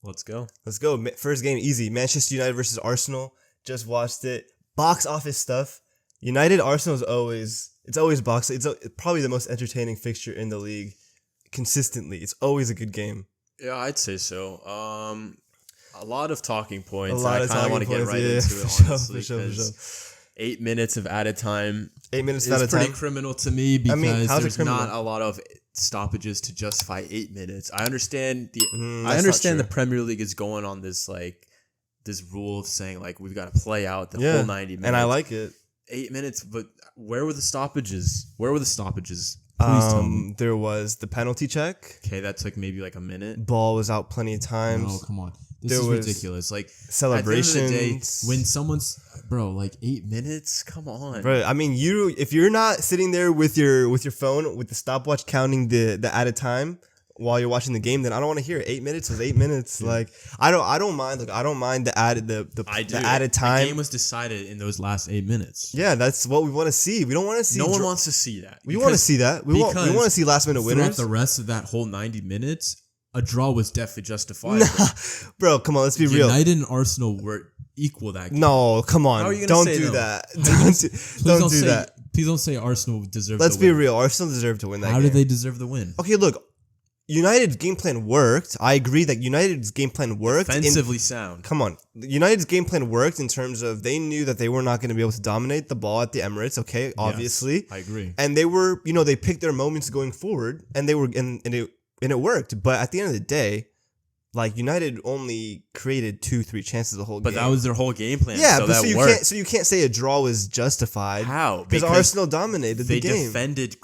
Let's go. Let's go. First game, easy. Manchester United versus Arsenal. Just watched it. Box office stuff. United Arsenal is always box. It's probably the most entertaining fixture in the league. Consistently, it's always a good game. Yeah, I'd say so. A lot of talking points. I kind of want to get right into it, honestly. For sure. 8 minutes of added time. 8 minutes of added time. It's pretty criminal to me because there's criminal? not a lot of stoppages to justify 8 minutes. I understand the Premier League is going on this this rule of saying we've got to play out the whole 90 minutes. And I like it. 8 minutes, but where were the stoppages? Please tell me. There was the penalty check. Okay, that took maybe a minute. Ball was out plenty of times. No, come on. This is ridiculous. Celebrations. At the end of the day, when someone's 8 minutes, come on. Bro, I mean, if you're not sitting there with your phone with the stopwatch counting the added time while you're watching the game, then I don't want to hear it. 8 minutes was 8 minutes. I don't mind. I don't mind the added added time. The game was decided in those last 8 minutes. Yeah, that's what we want to see. We don't want to see. No one wants to see that. We want to see that. We want to see last minute winners. Throughout the rest of that whole 90 minutes, a draw was definitely justifiable. Bro, come on, let's be real. United and Arsenal were equal that game. No, come on. How are you don't say do no? that. Don't do that. Please don't say Arsenal deserved Let's to win. be real. Arsenal deserved to win that game. How did they deserve the win? Okay, look. United's game plan worked. I agree that United's game plan worked. Defensively sound. Come on. United's game plan worked in terms of they knew that they were not going to be able to dominate the ball at the Emirates, okay? Obviously. Yes, I agree. And they were, they picked their moments going forward and they were and it worked. But at the end of the day, United only created 2-3 chances the whole game. But that was their whole game plan. Yeah, so but that worked. So you can't say a draw was justified. How? Because Arsenal dominated the game. They defended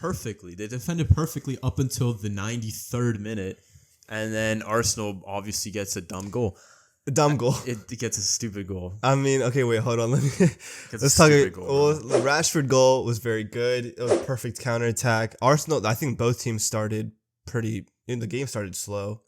perfectly. They defended perfectly up until the 93rd minute, and then Arsenal obviously gets a dumb goal. A dumb goal. It gets a stupid goal. I mean, okay, wait, hold on. Let's talk. The Rashford goal was very good. It was a perfect counterattack. Arsenal, I think both teams started the game started slow.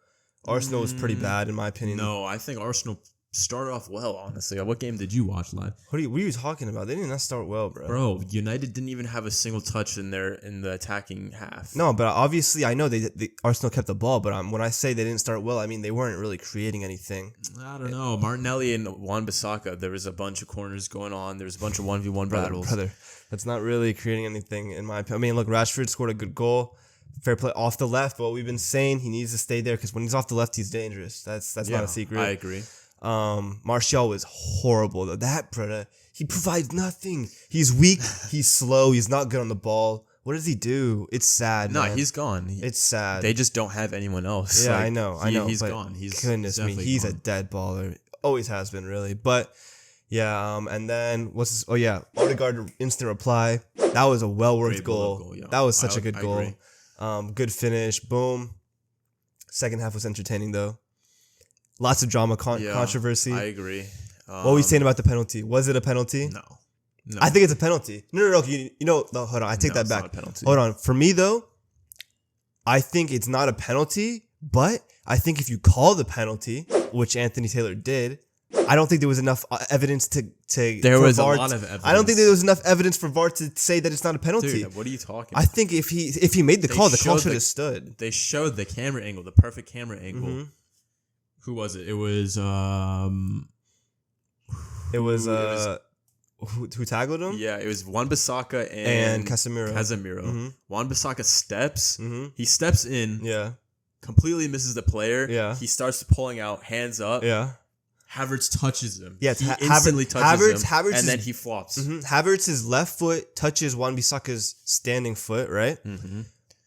Arsenal was pretty bad in my opinion. No, I think Arsenal started off well, honestly. What game did you watch live? What are you talking about? They did not start well, bro. Bro, United didn't even have a single touch in the attacking half. No, but obviously I know they Arsenal kept the ball, but when I say they didn't start well, I mean they weren't really creating anything. I don't know. Martinelli and Wan-Bissaka, there was a bunch of corners going on. There was a bunch of 1v1 battles. Brother, that's not really creating anything in my opinion. I mean, look, Rashford scored a good goal. Fair play off the left, but what we've been saying, he needs to stay there because when he's off the left, he's dangerous. That's not a secret. I agree. Martial was horrible though. That brother, he provides nothing. He's weak. He's slow. He's not good on the ball. What does he do? It's sad. No, man. He's gone. It's sad. They just don't have anyone else. Yeah, I know. He's gone. Goodness me, he's a dead baller. Always has been, really. But yeah, and then what's this? Oh yeah, Odegaard instant reply. That was a well-worked goal. Yeah. That was such a good goal. Agree. Good finish. Boom. Second half was entertaining though. Lots of drama, controversy. I agree. What are we saying about the penalty? Was it a penalty? No. I think it's a penalty. No. No, hold on. I take that back. It's not a penalty. Hold on. For me though, I think it's not a penalty, but I think if you call the penalty, which Anthony Taylor did, I don't think there was enough evidence to. There was a lot of evidence. I don't think there was enough evidence for VAR to say that it's not a penalty. Dude, what are you talking about? I think if he made the call should have stood. They showed the camera angle, the perfect camera angle. Mm-hmm. Who was it? It was who tackled him? Yeah, it was Wan-Bissaka and Casemiro. Mm-hmm. Wan-Bissaka steps. Mm-hmm. He steps in. Yeah. Completely misses the player. Yeah. He starts pulling out, hands up. Yeah. Havertz touches him. Yeah, he instantly touches him, and then he flops. Mm-hmm. Havertz's left foot touches Wan-Bissaka's standing foot, right? Mm-hmm.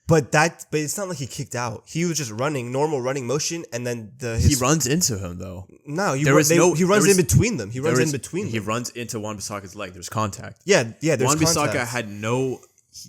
But it's not like he kicked out. He was just running, normal running motion, and then he runs into him though. No, he runs in between them. He runs into Wan-Bissaka's leg. There's contact. Yeah. There's Wan-Bissaka had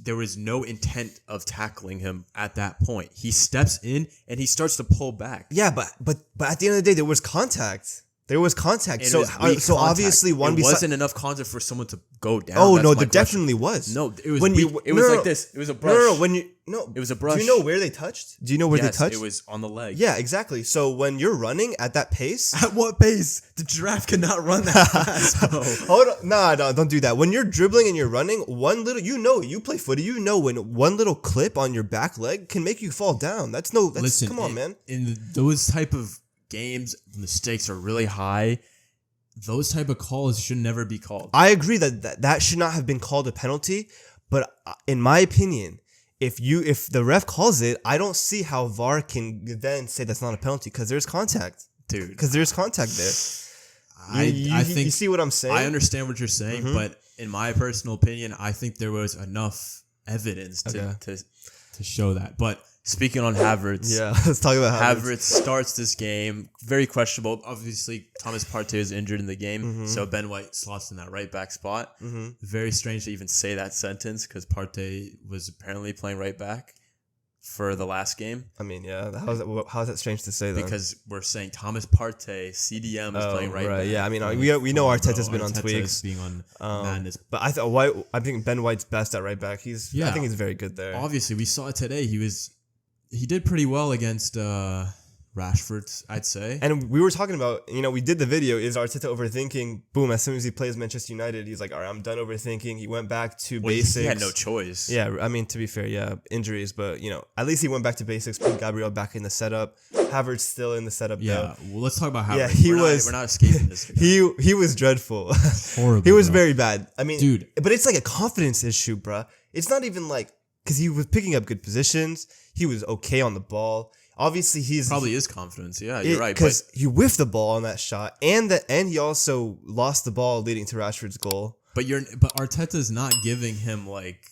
there was no intent of tackling him at that point. He steps in and he starts to pull back. Yeah, but at the end of the day, there was contact. There was contact. So obviously Wan-Bissaka... It wasn't enough contact for someone to go down. Oh, no, there definitely was. No, it was like this. It was a brush. It was a brush. Do you know where they touched? Do you know where they touched? It was on the leg. Yeah, exactly. So when you're running at that pace... At what pace? The giraffe cannot run that fast, bro. Hold on. No, don't do that. When you're dribbling and you're running, you play footy, you know when one little clip on your back leg can make you fall down. Listen, come on, man. In those type of games when the stakes are really high, those type of calls should never be called. I agree that should not have been called a penalty, but in my opinion, if the ref calls it, I don't see how VAR can then say that's not a penalty because there's contact. Dude. Because there's contact there. I think you see what I'm saying? I understand what you're saying, but in my personal opinion, I think there was enough evidence to show that. But speaking on Havertz, let's talk about Havertz. Havertz starts this game very questionable. Obviously, Thomas Partey is injured in the game, so Ben White slots in that right back spot. Very strange to even say that sentence because Partey was apparently playing right back for the last game. I mean, how is that strange to say that? Because we're saying Thomas Partey, CDM, is playing right back. Yeah, I mean, we know Arteta's been on tweaks. Being on madness. But I think Ben White's best at right back. I think he's very good there. Obviously, we saw it today. He did pretty well against Rashford, I'd say. And we were talking about, we did the video, is Arteta overthinking? Boom, as soon as he plays Manchester United, he's like, all right, I'm done overthinking. He went back to basics. He had no choice. Yeah, I mean, to be fair, injuries, but, at least he went back to basics, put Gabriel back in the setup. Havertz still in the setup, though. Well, let's talk about Havertz. Yeah, we're not escaping this. He was dreadful. Horrible. He was very bad. I mean, dude. But it's like a confidence issue, bruh. It's not even like, because he was picking up good positions. He was okay on the ball. Obviously, probably is confidence. Yeah, you're right. Because he whiffed the ball on that shot, and he also lost the ball leading to Rashford's goal. But Arteta's not giving him like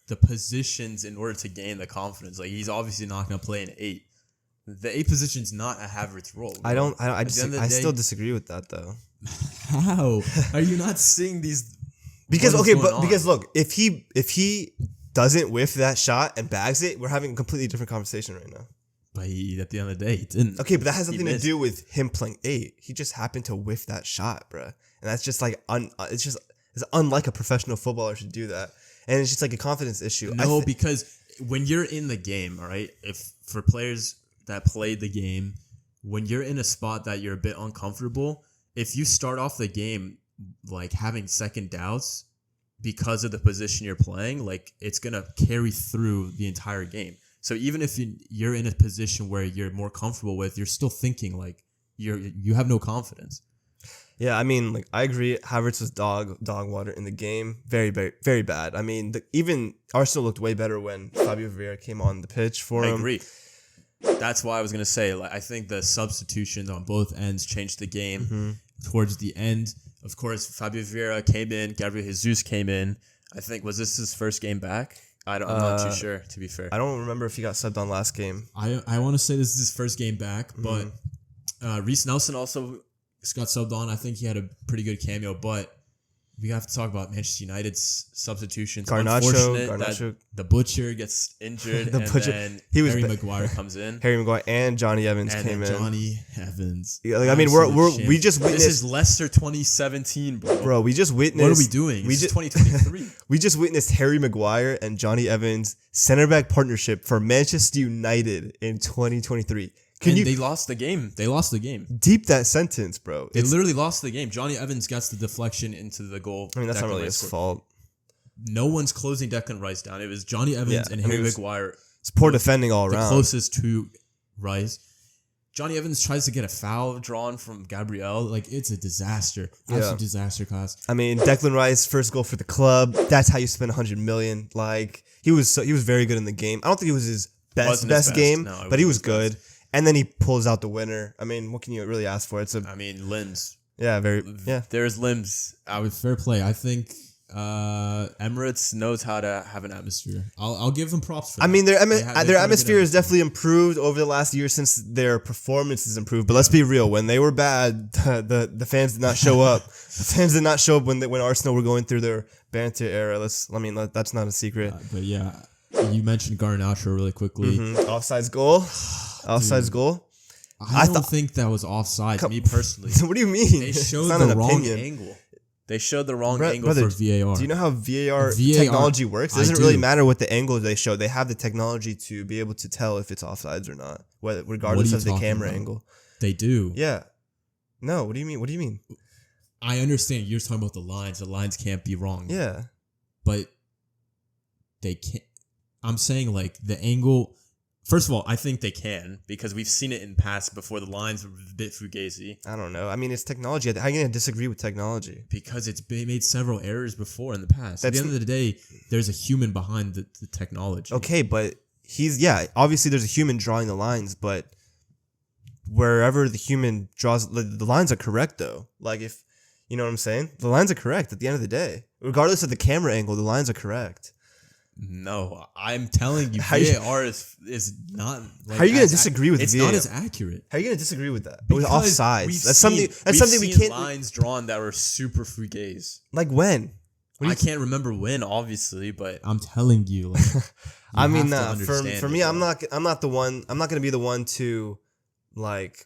the positions in order to gain the confidence. Like he's obviously not going to play an 8. The 8 position's not a Havertz role. Bro. I still disagree with that though. How are you not seeing these? Because look, if he doesn't whiff that shot and bags it, we're having a completely different conversation right now. But at the end of the day, he didn't. Okay, but that has nothing to do with him playing 8. He just happened to whiff that shot, bruh. And that's just like, it's unlike a professional footballer to do that. And it's just like a confidence issue. No, because when you're in the game, all right, if for players that played the game, when you're in a spot that you're a bit uncomfortable, if you start off the game like having second doubts because of the position you're playing, like it's going to carry through the entire game. So even if you're in a position where you're more comfortable with, you're still thinking like you have no confidence. Yeah, I mean, like I agree. Havertz was dog water in the game. Very, very, very bad. I mean, even Arsenal looked way better when Fabio Vieira came on the pitch for him. I agree. That's why I was gonna say, like, I think the substitutions on both ends changed the game towards the end. Of course, Fabio Vieira came in. Gabriel Jesus came in. I think was this his first game back? I'm not too sure, to be fair. I don't remember if he got subbed on last game. I want to say this is his first game back, but Reece Nelson also got subbed on. I think he had a pretty good cameo, but we have to talk about Manchester United's substitutions. Unfortunate that the Butcher gets injured then Harry Maguire comes in. Harry Maguire and Johnny Evans came in. Johnny Evans. Yeah, like, I mean, we just witnessed. This is Leicester 2017, bro. Bro, we just witnessed. What are we doing? This is 2023. We just witnessed Harry Maguire and Johnny Evans center back partnership for Manchester United in 2023. They lost the game. Deep that sentence, bro. They literally lost the game. Johnny Evans gets the deflection into the goal. I mean, that's not really his fault. No one's closing Declan Rice down. It was Johnny Evans and Harry Maguire. It's poor defending all around. The closest to Rice. Johnny Evans tries to get a foul drawn from Gabriel. Like, it's a disaster. Absolute disaster class. I mean, Declan Rice, first goal for the club. That's how you spend $100 million. Like, he was very good in the game. I don't think it was his best game, but he was good. And then he pulls out the winner. I mean, what can you really ask for? Limbs. Yeah, There's limbs. Fair play. I think Emirates knows how to have an atmosphere. I'll give them props for that. I mean, their atmosphere has definitely improved over the last year since their performance has improved. But let's be real. When they were bad, the fans did not show up. The fans did not show up when Arsenal were going through their banter era. That's not a secret. But yeah, you mentioned Garnacho really quickly. Offsides goal. Offsides goal. I don't think that was offside, me personally. What do you mean? They showed the wrong angle. They showed the wrong angle for VAR. Do you know how VAR technology works? It doesn't really matter what the angle they show. They have the technology to be able to tell if it's offsides or not, regardless of the camera angle. They do. Yeah. No, what do you mean? I understand you're talking about the lines. The lines can't be wrong. Yeah. But they can't. I'm saying like the angle First of all, I think they can because we've seen it in past before the lines were a bit fugazi. I don't know. I mean, it's technology. How are you going to disagree with technology? Because it's made several errors before in the past. At the end of the day, there's a human behind the technology. Okay, but obviously there's a human drawing the lines, but wherever the human draws, the lines are correct though. Like if, you know what I'm saying? The lines are correct at the end of the day. Regardless of the camera angle, the lines are correct. No, I'm telling you, VAR is not. Like, how are you going to disagree with VAR? It's not as accurate. How are you going to disagree with that? It was offsides. That's We've something we can't. Lines drawn that were super fugazi. Like when? I can't remember when, obviously, but I'm telling you. Like, I mean, for me, I'm not the one. I'm not going to be the one to like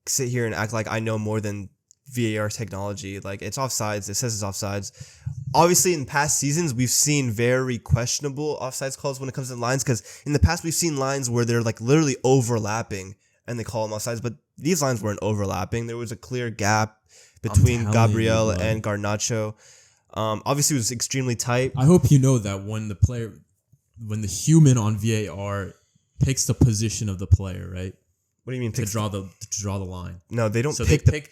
sit here and act like I know more than VAR technology. Like it's offsides. It says it's offsides. Obviously, in past seasons, we've seen very questionable offsides calls when it comes to lines. Because in the past, we've seen lines where they're like literally overlapping and they call them offsides. But these lines weren't overlapping. There was a clear gap between Gabriel and Garnacho. Obviously, it was extremely tight. I hope you know that when the human on VAR picks the position of the player, right? What do you mean to draw the line? No, they don't. So they pick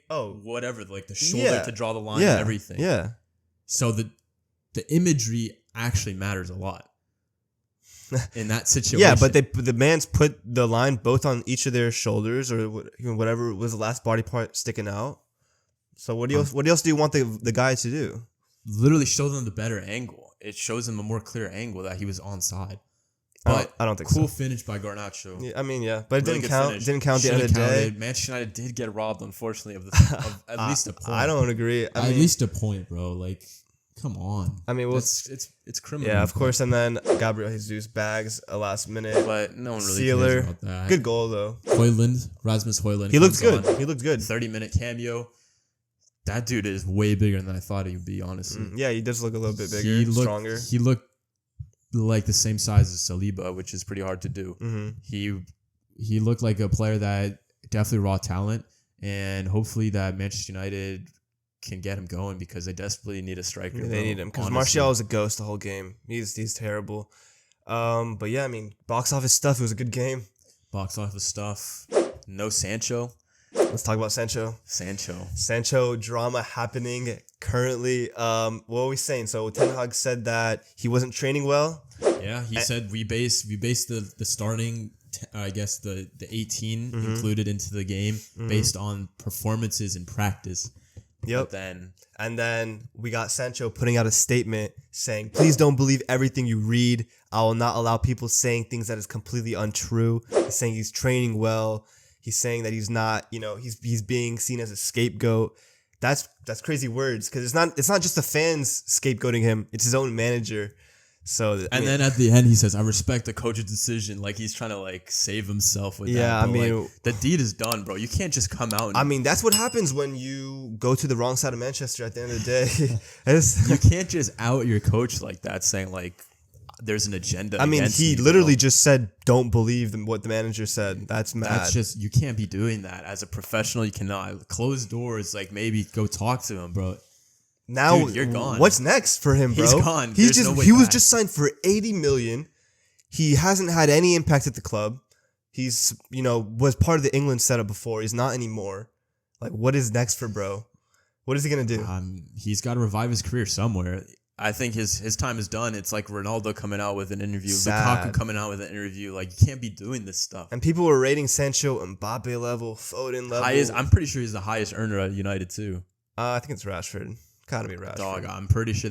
whatever, like the shoulder to draw the line and everything. Yeah. So the imagery actually matters a lot in that situation. Yeah, but the man's put the line both on each of their shoulders or whatever was the last body part sticking out. So what else do you want the guy to do? Literally show them the better angle. It shows them a more clear angle that he was onside. But I don't think cool finish by Garnacho. Yeah, I mean, yeah, but it didn't count. Finish. Didn't count the end of the day. Manchester United did get robbed, unfortunately, of at least a point. I don't agree. At least a point, bro. Like, come on. I mean, it's criminal. Yeah, of course. And then Gabriel Jesus bags a last minute. But no one really Sealer. cares about that. Good goal though. Rasmus Højlund. He looked good. He looked good. 30-minute cameo. That dude is way bigger than I thought he would be, honestly. Yeah, he does look a little bit bigger, stronger. He looked like the same size as Saliba, which is pretty hard to do. Mm-hmm. He looked like a player that definitely raw talent, and hopefully that Manchester United can get him going because they desperately need a striker. They need him because Martial is a ghost the whole game. He's terrible. But yeah, I mean, box office stuff. It was a good game. Box office stuff. No Sancho. Let's talk about Sancho. Sancho drama happening currently. What were we saying? So Ten Hag said that he wasn't training well. Yeah, he said we base the starting, I guess the 18 included into the game based on performances in practice. Yep. And then we got Sancho putting out a statement saying, "Please don't believe everything you read. I will not allow people saying things that is completely untrue." He's saying he's training well. He's saying that he's not, he's being seen as a scapegoat. That's crazy words because it's not just the fans scapegoating him; it's his own manager. So then at the end he says, "I respect the coach's decision." Like he's trying to like save himself with that. Yeah, I mean, like, the deed is done, bro. You can't just come out. I mean, that's what happens when you go to the wrong side of Manchester. At the end of the day, you can't just out your coach like that, saying like there's an agenda. I mean, he literally just said, "Don't believe what the manager said." That's mad. That's just, you can't be doing that as a professional. You cannot close doors. Like maybe go talk to him, bro. Now dude, you're gone. What's next for him, bro? He's gone. He was just signed for 80 million. He hasn't had any impact at the club. He's was part of the England setup before. He's not anymore. Like, what is next for bro? What is he gonna do? He's got to revive his career somewhere. I think his time is done. It's like Ronaldo coming out with an interview, Lukaku coming out with an interview. Like, you can't be doing this stuff. And people were rating Sancho Mbappe level, Foden level. I'm pretty sure he's the highest earner at United too. I think it's Rashford. Gotta be Rashford. Dog, I'm pretty sure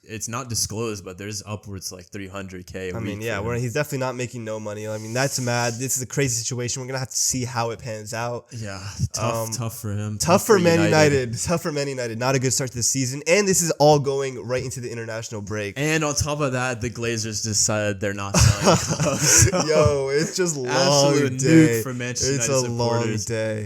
it's not disclosed, but there's upwards like 300K. I mean, yeah, he's definitely not making no money. I mean, that's mad. This is a crazy situation. We're gonna have to see how it pans out. Yeah, tough for him. Tough for Man United. Tough for Man United. Not a good start to the season, and this is all going right into the international break. And on top of that, the Glazers decided they're not selling. Yo, it's just long absolute day nuke for Manchester United It's a supporters. long day.